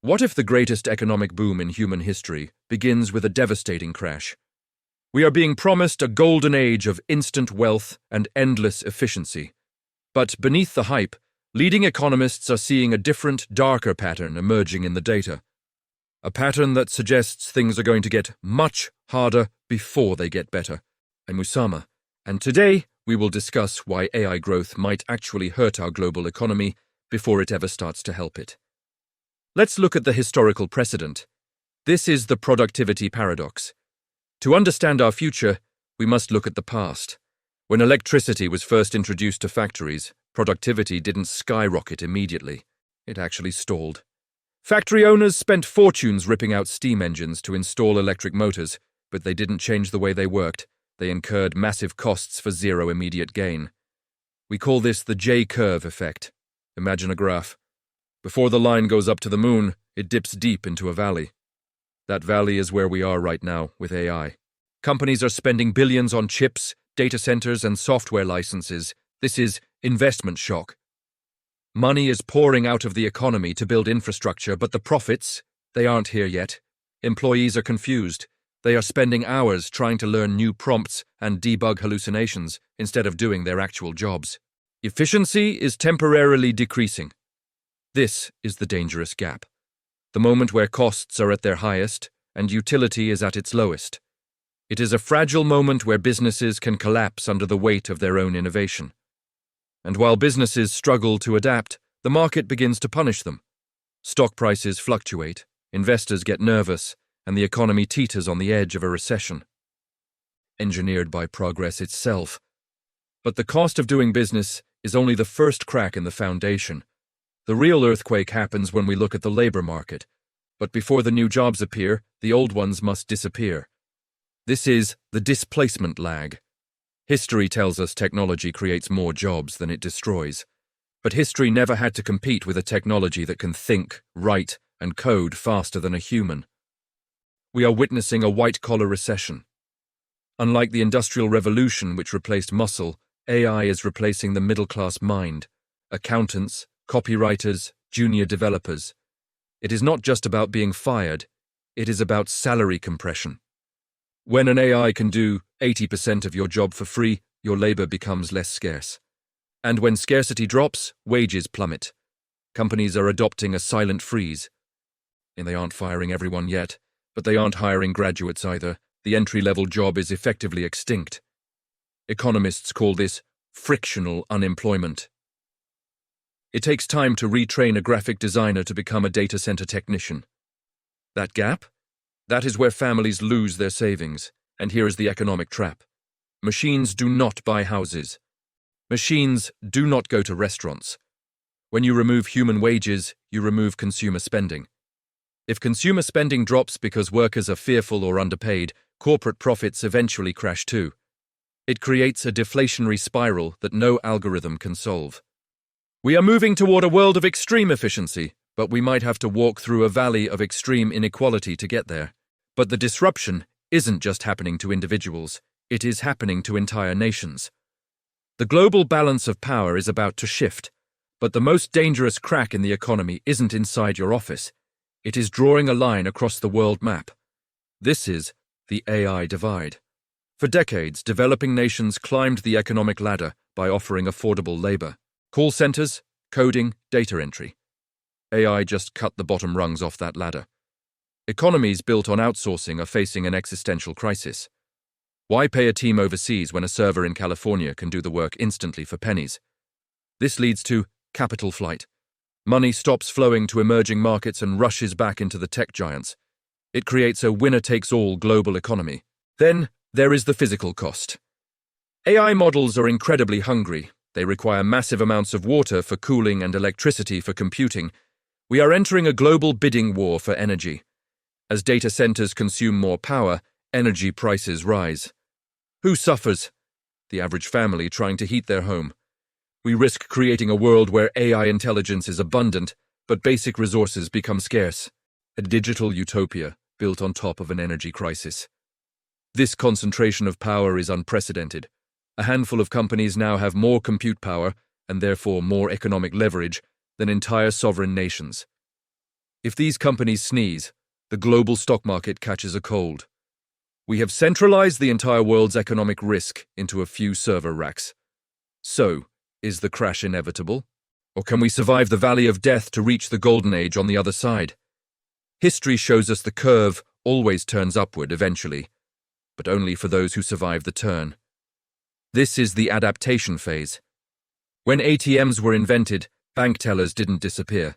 What if the greatest economic boom in human history begins with a devastating crash? We are being promised a golden age of instant wealth and endless efficiency. But beneath the hype, leading economists are seeing a different, darker pattern emerging in the data. A pattern that suggests things are going to get much harder before they get better. I'm Usama, and today we will discuss why AI growth might actually hurt our global economy before it ever starts to help it. Let's look at the historical precedent. This is the productivity paradox. To understand our future, we must look at the past. When electricity was first introduced to factories, productivity didn't skyrocket immediately. It actually stalled. Factory owners spent fortunes ripping out steam engines to install electric motors, but they didn't change the way they worked. They incurred massive costs for zero immediate gain. We call this the J-curve effect. Imagine a graph. Before the line goes up to the moon, it dips deep into a valley. That valley is where we are right now with AI. Companies are spending billions on chips, data centers, and software licenses. This is investment shock. Money is pouring out of the economy to build infrastructure, but the profits, they aren't here yet. Employees are confused. They are spending hours trying to learn new prompts and debug hallucinations instead of doing their actual jobs. Efficiency is temporarily decreasing. This is the dangerous gap. The moment where costs are at their highest and utility is at its lowest. It is a fragile moment where businesses can collapse under the weight of their own innovation. And while businesses struggle to adapt, the market begins to punish them. Stock prices fluctuate, investors get nervous, and the economy teeters on the edge of a recession. Engineered by progress itself. But the cost of doing business is only the first crack in the foundation. The real earthquake happens when we look at the labor market. But before the new jobs appear, the old ones must disappear. This is the displacement lag. History tells us technology creates more jobs than it destroys. But history never had to compete with a technology that can think, write, and code faster than a human. We are witnessing a white-collar recession. Unlike the Industrial Revolution, which replaced muscle, AI is replacing the middle-class mind. Accountants, copywriters, junior developers. It is not just about being fired, it is about salary compression. When an AI can do 80% of your job for free, your labor becomes less scarce. And when scarcity drops, wages plummet. Companies are adopting a silent freeze. And they aren't firing everyone yet, but they aren't hiring graduates either. The entry-level job is effectively extinct. Economists call this frictional unemployment. It takes time to retrain a graphic designer to become a data center technician. That gap? That is where families lose their savings. And here is the economic trap. Machines do not buy houses. Machines do not go to restaurants. When you remove human wages, you remove consumer spending. If consumer spending drops because workers are fearful or underpaid, corporate profits eventually crash too. It creates a deflationary spiral that no algorithm can solve. We are moving toward a world of extreme efficiency, but we might have to walk through a valley of extreme inequality to get there. But the disruption isn't just happening to individuals, it is happening to entire nations. The global balance of power is about to shift, but the most dangerous crack in the economy isn't inside your office. It is drawing a line across the world map. This is the AI divide. For decades, developing nations climbed the economic ladder by offering affordable labor. Call centers, coding, data entry. AI just cut the bottom rungs off that ladder. Economies built on outsourcing are facing an existential crisis. Why pay a team overseas when a server in California can do the work instantly for pennies? This leads to capital flight. Money stops flowing to emerging markets and rushes back into the tech giants. It creates a winner-takes-all global economy. Then, there is the physical cost. AI models are incredibly hungry. They require massive amounts of water for cooling and electricity for computing. We are entering a global bidding war for energy. As data centers consume more power, energy prices rise. Who suffers? The average family trying to heat their home. We risk creating a world where AI intelligence is abundant, but basic resources become scarce. A digital utopia built on top of an energy crisis. This concentration of power is unprecedented. A handful of companies now have more compute power, and therefore more economic leverage, than entire sovereign nations. If these companies sneeze, the global stock market catches a cold. We have centralized the entire world's economic risk into a few server racks. So, is the crash inevitable? Or can we survive the valley of death to reach the golden age on the other side? History shows us the curve always turns upward eventually, but only for those who survive the turn. This is the adaptation phase. When ATMs were invented, bank tellers didn't disappear.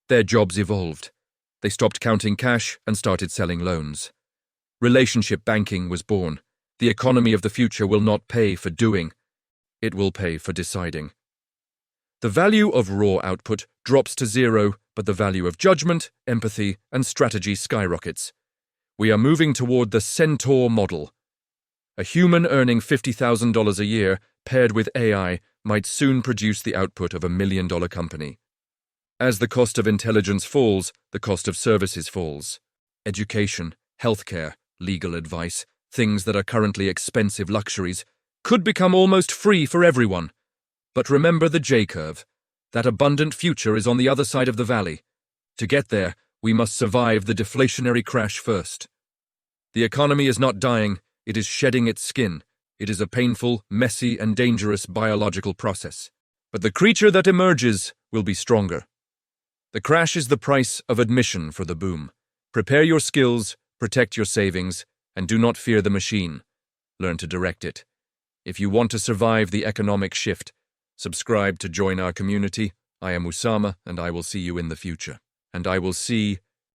Their jobs evolved. They stopped counting cash and started selling loans. Relationship banking was born. The economy of the future will not pay for doing. It will pay for deciding. The value of raw output drops to zero, but the value of judgment, empathy, and strategy skyrockets. We are moving toward the centaur model. A human earning $50,000 a year, paired with AI, might soon produce the output of $1 million company. As the cost of intelligence falls, the cost of services falls. Education, healthcare, legal advice, things that are currently expensive luxuries, could become almost free for everyone. But remember the J-curve. That abundant future is on the other side of the valley. To get there, we must survive the deflationary crash first. The economy is not dying, it is shedding its skin. It is a painful, messy, and dangerous biological process. But the creature that emerges will be stronger. The crash is the price of admission for the boom. Prepare your skills, protect your savings, and do not fear the machine. Learn to direct it. If you want to survive the economic shift, subscribe to join our community. I am Usama, and I will see you in the future. And I will see